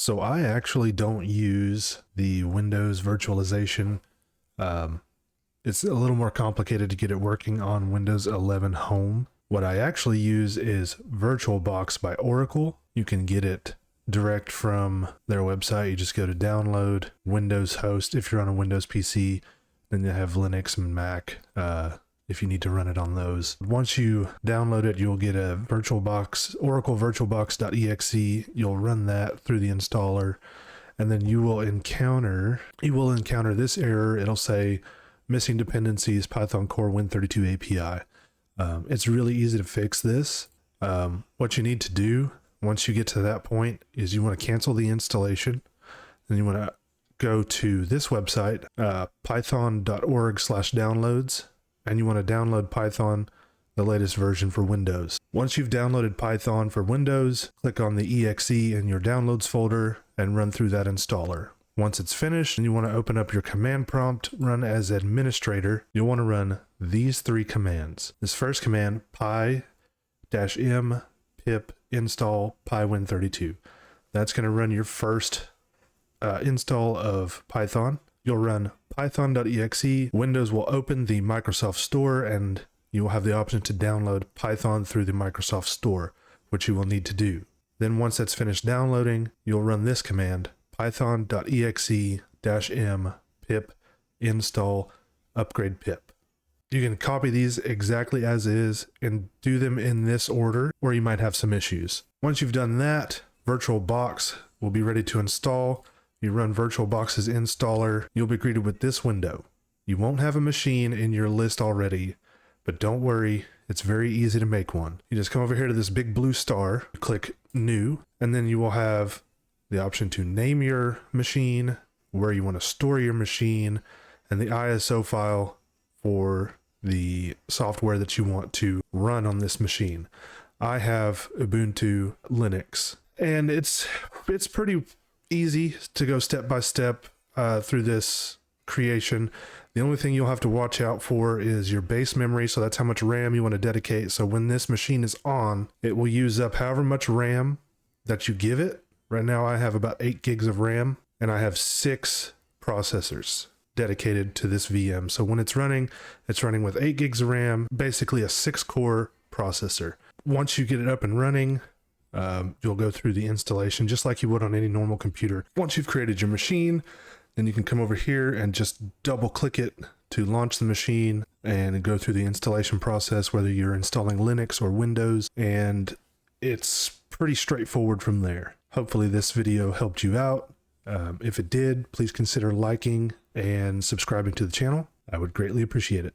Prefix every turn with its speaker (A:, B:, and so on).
A: So I actually don't use the Windows virtualization. It's a little more complicated to get it working on Windows 11 Home. What I actually use is VirtualBox by Oracle. You can get it direct from their website. You just go to download, Windows host if you're on a Windows PC, then you have Linux and Mac if you need to run it on those. Once you download it, you'll get a VirtualBox, Oracle VirtualBox.exe. You'll run that through the installer, and then you will encounter this error. It'll say missing dependencies, Python Core Win32 API. It's really easy to fix this. What you need to do once you get to that point is you want to cancel the installation. Then you want to go to this website, python.org/downloads, and you want to download Python, the latest version for Windows. Once you've downloaded Python for Windows, click on the exe in your downloads folder and run through that installer. Once it's finished and you want to open up your command prompt, run as administrator, you'll want to run these three commands. This first command, py-m pip install pywin32. That's going to run your first install of Python. You'll run python.exe. Windows will open the Microsoft Store and you will have the option to download Python through the Microsoft Store, which you will need to do. Then once that's finished downloading, you'll run this command, python.exe-m pip install upgrade pip. You can copy these exactly as is and do them in this order, or you might have some issues. Once you've done that, VirtualBox will be ready to install. You run VirtualBox's installer, you'll be greeted with this window. You won't have a machine in your list already, but don't worry, it's very easy to make one. You just come over here to this big blue star, click New, and then you will have the option to name your machine, where you want to store your machine, and the ISO file for the software that you want to run on this machine. I have Ubuntu Linux, and it's pretty easy to go step by step through this creation. The only thing you'll have to watch out for is your base memory, so that's how much RAM you want to dedicate. So when this machine is on, it will use up however much RAM that you give it. Right now I have about 8 gigs of RAM, and I have 6 processors dedicated to this VM. So when it's running with 8 gigs of RAM, basically a 6-core processor. Once you get it up and running, you'll go through the installation just like you would on any normal computer. Once you've created your machine, then you can come over here and just double click it to launch the machine and go through the installation process, whether you're installing Linux or Windows, and it's pretty straightforward from there. Hopefully this video helped you out. If it did, please consider liking and subscribing to the channel. I would greatly appreciate it.